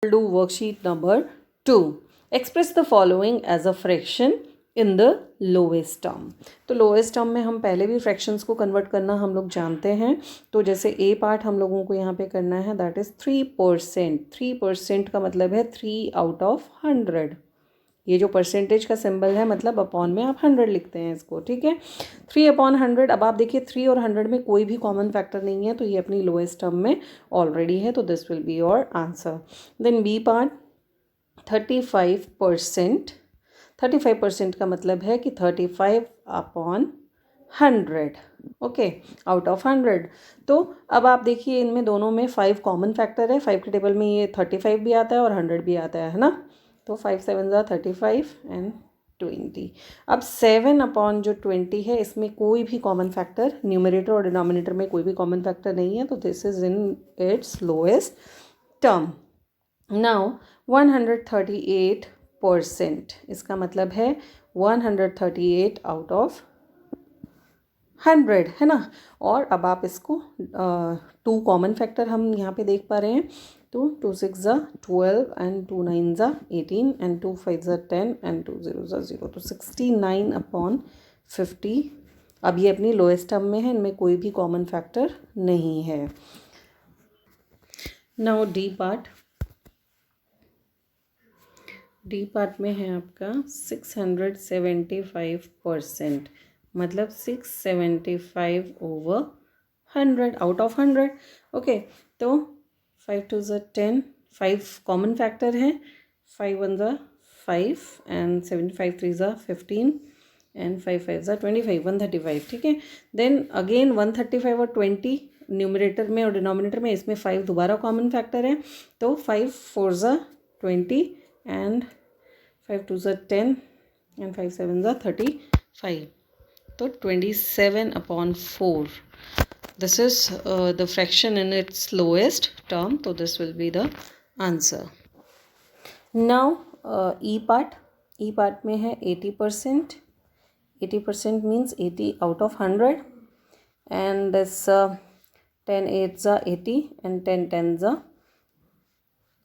do worksheet number 2. Express the following as a fraction in the lowest term. तो lowest term में हम पहले भी फ्रैक्शंस को कन्वर्ट करना हम लोग जानते हैं. तो जैसे ए पार्ट हम लोगों को यहाँ पे करना है, दैट इज़ 3%. 3% का मतलब है 3 आउट ऑफ 100. ये जो परसेंटेज का सिंबल है मतलब अपॉन में आप 100 लिखते हैं इसको, ठीक है. 3/100. अब आप देखिए 3 और 100 में कोई भी कॉमन फैक्टर नहीं है, तो ये अपनी लोएस्ट टर्म में ऑलरेडी है, तो this will be your answer. Then B part 35%. 35% का मतलब है कि 35/100. Okay, out of 100. तो अब आप देखिए इनमें दोनों में 5 कॉमन फैक्टर है. 5 के टेबल में ये 35 भी आता है और 100 भी आता है ना. तो 5 7 35 एंड 20. अब 7/20 है, इसमें कोई भी कॉमन फैक्टर न्यूमरेटर और डिनोमिनेटर में कोई भी कॉमन फैक्टर नहीं है, तो this is in its lowest term. Now 138%. इसका मतलब है 138 आउट ऑफ 100 है ना. और अब आप इसको 2 कॉमन फैक्टर हम यहाँ पे देख पा रहे हैं. तो 2 6 12 एंड 2 9 18 एंड 2 5 10 एंड 2 0 0. तो 69/50. अब ये अपनी लोएस्ट टर्म में है, इनमें कोई भी कॉमन फैक्टर नहीं है. Now D part. D part में है आपका 675%. मतलब 675/100 आउट ऑफ 100. ओके, तो 5 2 10. 5 कॉमन फैक्टर हैं. 5 1 5 एंड 75 3 15 एंड 5 5 25. 135, ठीक है. देन अगेन 135 और 20 न्यूमरेटर में और डिनोमिनेटर में, इसमें 5 दोबारा कॉमन फैक्टर है. तो 5 4 20 एंड 5 2 10 एंड 5 7 35. तो 27/4. This is the fraction in its lowest term, so this will be the answer. Now E part. E part में है 80%. 80% means 80 out of 100. And this 10 8 80 and 10 10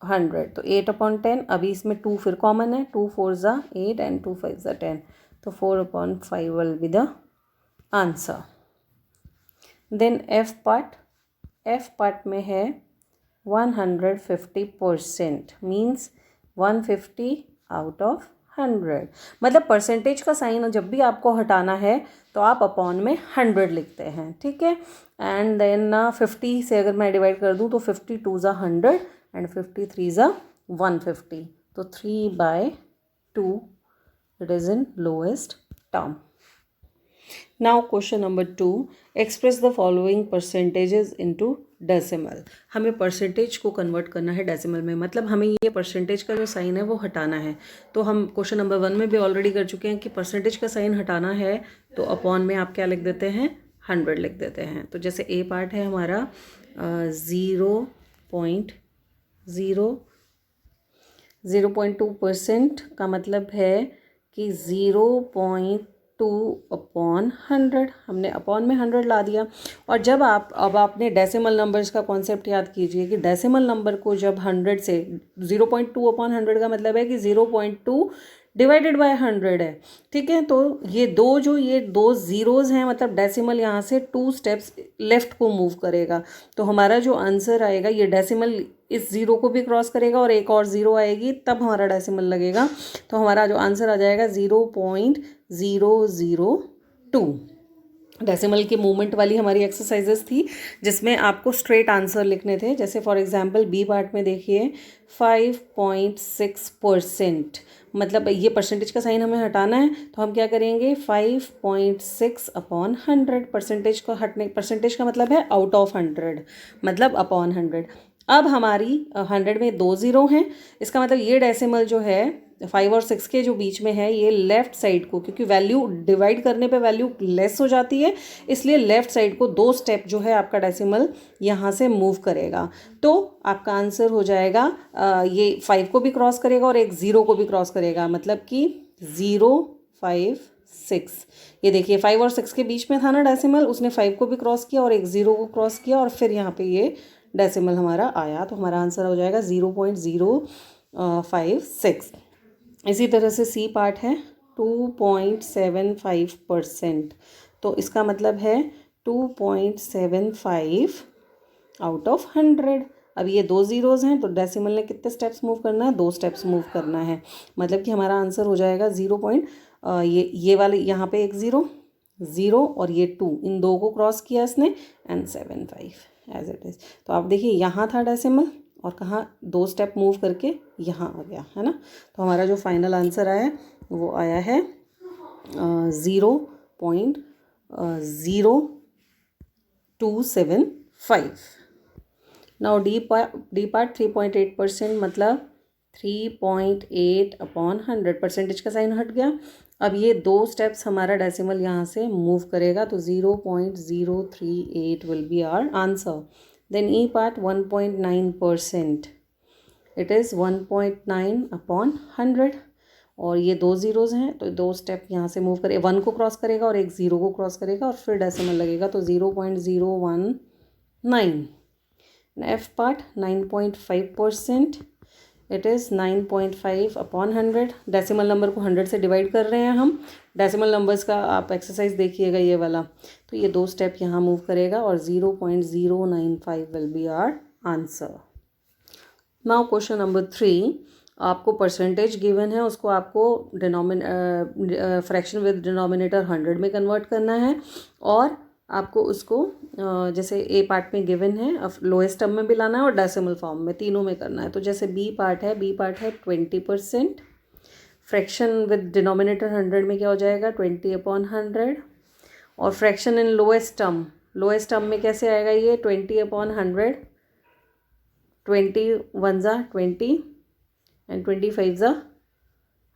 100. तो 8/10. अभी इसमें 2 फिर कॉमन है. 2 4 8 and 2 5 10. तो 4/5 will be the answer. Then F part. F part में है 150%. Means 150 out of 100. मतलब परसेंटेज का साइन जब भी आपको हटाना है तो आप अपॉन में 100 लिखते हैं, ठीक है. एंड देन 50 से अगर मैं डिवाइड कर दूँ तो 50 2 100 एंड 50 3 150. तो 3/2 it is in lowest term. Now question number 2. Express the following percentages into decimal. हमें परसेंटेज को कन्वर्ट करना है डेसिमल में. मतलब हमें ये परसेंटेज का जो साइन है वो हटाना है. तो हम क्वेश्चन नंबर 1 में भी ऑलरेडी कर चुके हैं कि परसेंटेज का साइन हटाना है तो अपॉन में आप क्या लिख देते हैं, 100 लिख देते हैं. तो जैसे ए पार्ट है हमारा 0.2% का मतलब है कि 0.2/100. हमने अपॉन में 100 ला दिया. और जब अब आपने डेसिमल नंबर्स का कॉन्सेप्ट याद कीजिए कि डेसिमल नंबर को जब 100 से 0.2/100 का मतलब है कि 0.2 डिवाइडेड बाय 100 है, ठीक है. तो ये दो ज़ीरोज़ हैं, मतलब डेसिमल यहाँ से 2 स्टेप्स लेफ़्ट को मूव करेगा. तो हमारा जो आंसर आएगा ये डेसिमल इस ज़ीरो को भी क्रॉस करेगा और एक और ज़ीरो आएगी तब हमारा डेसिमल लगेगा. तो हमारा जो आंसर आ जाएगा 0.002. डेसिमल के मूवमेंट वाली हमारी एक्सरसाइजेस थी जिसमें आपको स्ट्रेट आंसर लिखने थे. जैसे फॉर एग्जांपल बी पार्ट में देखिए 5.6%. मतलब ये परसेंटेज का साइन हमें हटाना है तो हम क्या करेंगे, 5.6/100. परसेंटेज का मतलब है आउट ऑफ 100, मतलब अपॉन 100. अब हमारी 100 में 2 ज़ीरो हैं. इसका मतलब ये डेसिमल जो है 5 और 6 के जो बीच में है ये लेफ़्ट साइड को, क्योंकि वैल्यू डिवाइड करने पे वैल्यू लेस हो जाती है, इसलिए लेफ़्ट साइड को 2 स्टेप जो है आपका डेसिमल यहाँ से मूव करेगा. तो आपका आंसर हो जाएगा ये 5 को भी क्रॉस करेगा और एक 0 को भी क्रॉस करेगा. मतलब कि 0 5 6. ये देखिए 5 और 6 के बीच में था ना डेसिमल, उसने 5 को भी क्रॉस किया और एक 0 को क्रॉस किया और फिर यहाँ पे ये डेसिमल हमारा आया, तो हमारा आंसर हो जाएगा 0.056। इसी तरह से सी पार्ट है 2.75%, तो इसका मतलब है 2.75 आउट ऑफ 100। अब ये 2 ज़ीरोज़ हैं, तो डेसिमल ने कितने स्टेप्स मूव करना है, 2 स्टेप्स मूव करना है। मतलब कि हमारा आंसर हो जाएगा 0. ये वाले यहाँ पे एक 0 और ये 2, इन दो को क्रॉस किया इसने एंड 75 एज इट इज़। तो आप देखिए यहाँ था डेसिमल और कहाँ 2 स्टेप मूव करके यहाँ आ गया, है ना। तो हमारा जो फाइनल आंसर आया वो आया है 0.0275। नाउ डी पार्ट 3.8%, मतलब 3.8/100, परसेंटेज का साइन हट गया। अब ये 2 स्टेप्स हमारा डेसिमल यहाँ से मूव करेगा, तो 0.038 will be our answer. Then E part 1.9%, it is 1.9/100, और ये 2 ज़ीरोज़ हैं, तो 2 स्टेप यहाँ से मूव करे, 1 को क्रॉस करेगा और एक 0 को क्रॉस करेगा और फिर डेसिमल लगेगा, तो 0.019। F part 9.5%, it is 9.5/100। Decimal number को 100 से डिवाइड कर रहे हैं हम। डेसिमल नंबर्स का आप एक्सरसाइज देखिएगा ये वाला, तो ये 2 स्टेप यहाँ मूव करेगा और 0.095 will be our answer. Now question number 3, आपको परसेंटेज गिवन है, उसको आपको फ्रैक्शन विद डिनोमिनेटर 100 में कन्वर्ट करना है, और आपको उसको जैसे ए पार्ट में गिवन है लोएस्ट टर्म में भी लाना है और डेसिमल फॉर्म में, तीनों में करना है। तो जैसे बी पार्ट है 20%, फ्रैक्शन विद डिनोमिनेटर 100 में क्या हो जाएगा 20/100, और फ्रैक्शन इन लोएस्ट टर्म में कैसे आएगा ये 20/100, 20 1 ज़ा 20 एंड 25 ज़ा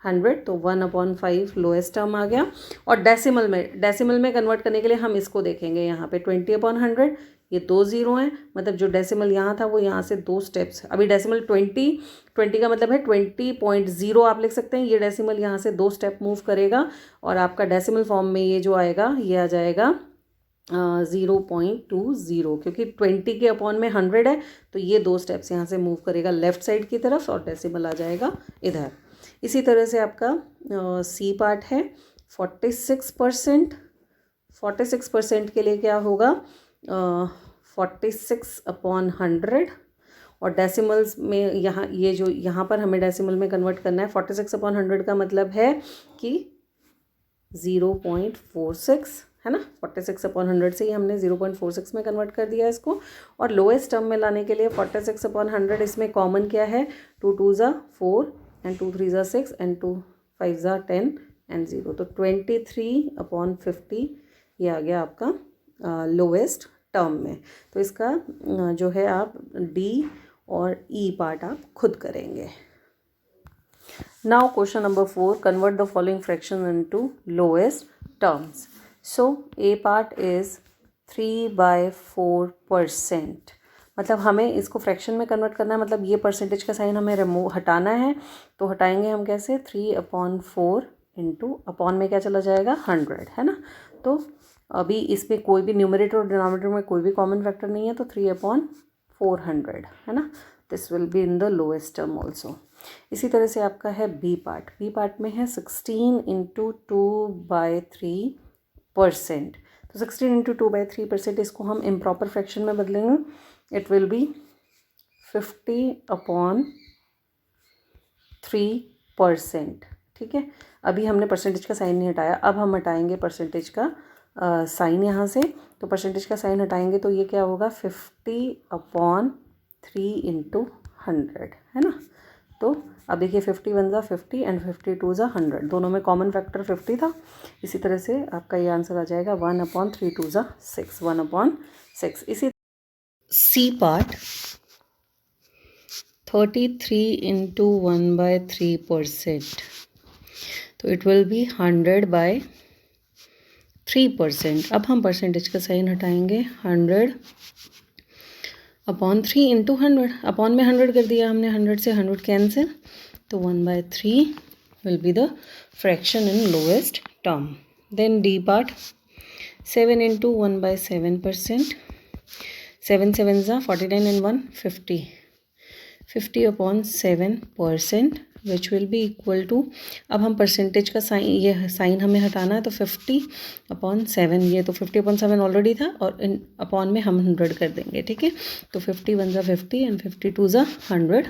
100, तो 1/5 लोएस्ट टर्म आ गया। और डेसिमल में कन्वर्ट करने के लिए हम इसको देखेंगे, यहाँ पे 20/100, ये 2 ज़ीरो हैं, मतलब जो डेसिमल यहाँ था वो यहाँ से 2 स्टेप्स, अभी डेसिमल 20 का मतलब है 20.0 आप लिख सकते हैं, ये डेसिमल यहाँ से 2 स्टेप मूव करेगा और आपका डेसिमल फॉर्म में ये जो आएगा ये आ जाएगा 0.20, क्योंकि 20 के अपॉन में 100 है, तो ये 2 स्टेप्स यहाँ से मूव करेगा लेफ़्ट साइड की तरफ और डेसिमल आ जाएगा इधर। इसी तरह से आपका सी पार्ट है 46%। के लिए क्या होगा 46/100, और डेसिमल्स में यहाँ ये जो यहाँ पर हमें डेसिमल में कन्वर्ट करना है, 46/100 का मतलब है कि 0.46, है ना। 46/100 से ही हमने 0.46 में कन्वर्ट कर दिया इसको। और लोएस्ट टर्म में लाने के लिए 46/100, इसमें कॉमन क्या है 2 2 ज़ा 4 एंड 2 3 ज़ा 6 एंड 2 5 ज़ा 10 एंड 0, तो 23/50 ये आ गया आपका लोएस्ट टर्म में। तो इसका जो है आप डी और ई पार्ट आप खुद करेंगे। Now question number 4, convert the following fraction into lowest terms. So A part is 3/4%, मतलब हमें इसको फ्रैक्शन में कन्वर्ट करना है, मतलब ये परसेंटेज का साइन हमें हटाना है, तो हटाएंगे हम कैसे 3/4 इंटू अपॉन में क्या चला जाएगा 100, है ना। तो अभी इसमें कोई भी न्यूमरेटर और डिनोमिनेटर में कोई भी कॉमन फैक्टर नहीं है, तो 3/400, है ना। This will be in the lowest term also. इसी तरह से आपका है बी पार्ट में है 16 × 2/3%, तो 16 × 2/3%, इसको हम इम्प्रॉपर फ्रैक्शन में बदलेंगे, इट विल बी 50/3%, ठीक है। अभी हमने परसेंटेज का साइन नहीं हटाया, अब हम हटाएंगे परसेंटेज का साइन यहाँ से, तो परसेंटेज का साइन हटाएंगे तो ये क्या होगा 50/3 × 100, है ना। तो अब देखिए 51 ज़ा 50 एंड 52 ज़ा 100, दोनों में कॉमन फैक्टर 50 था। इसी तरह से आपका ये आंसर आ जाएगा 1/3 2 ज़ा 6, 1/6। इसी सी पार्ट 33 × 1/3%, तो इट विल बी 100/3%। अब हम परसेंटेज का साइन हटाएंगे, 100/3 × 100, अपॉन में 100 कर दिया हमने, 100 से 100 कैंसिल, तो 1/3 will be the fraction in lowest term. Then D part 7 × 1/7%, 7 7 ज़ा 49 and 1 50. 50 upon 7% which will be equal to, अब हम परसेंटेज का साइन, ये साइन हमें हटाना है, तो 50 अपॉन 7, ये तो 50 अपॉन 7 ऑलरेडी था और इन अपॉन में हम 100 कर देंगे, ठीक है। तो 50 1 ज़ा 50 एंड 52 ज़ा 100,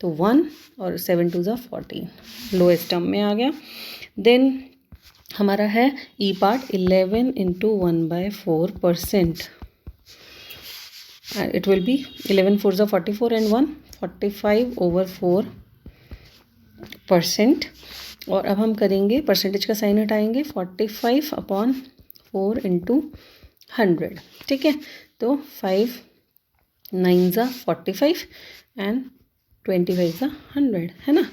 तो 1 और 7 2 ज़ा 14, लोएस्ट टर्म में आ गया। देन हमारा है ई part, 11 into 1/4%, it will be 11 4 ज़ा 44 and 1 45/4%। और अब हम करेंगे परसेंटेज का साइन हटाएंगे, 45 अपॉन 4 इंटू 100, ठीक है। तो 5 9 ज़ा 45 एंड 25 ज़ा 100, है ना।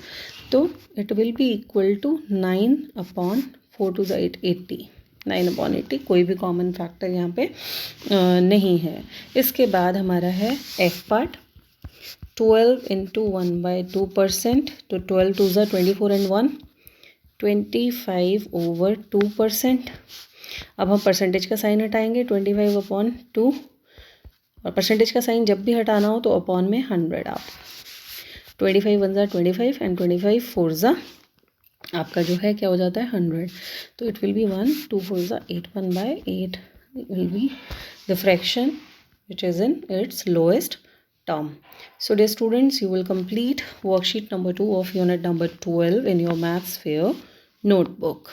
तो it will be equal to 9 upon 4 2 ज़ा 8 80, 9/80, कोई भी कॉमन फैक्टर यहाँ पे नहीं है। इसके बाद हमारा है एफ पार्ट, 12 इंटू 1/2%, तो 12 2 ज़ा 24 एंड 1 25/2%। अब हम परसेंटेज का साइन हटाएंगे, 25 अपॉन 2, और परसेंटेज का साइन जब भी हटाना हो तो अपॉन में 100, आप 25 1 ज़ा 25 एंड 25 4 ज़ा आपका जो है क्या हो जाता है 100, तो इट विल बी 1 2 4 ज़ा 8 1/8 will be the fraction which is in its lowest term. So dear students, you will complete worksheet number 2 of unit number 12 in your maths fair notebook.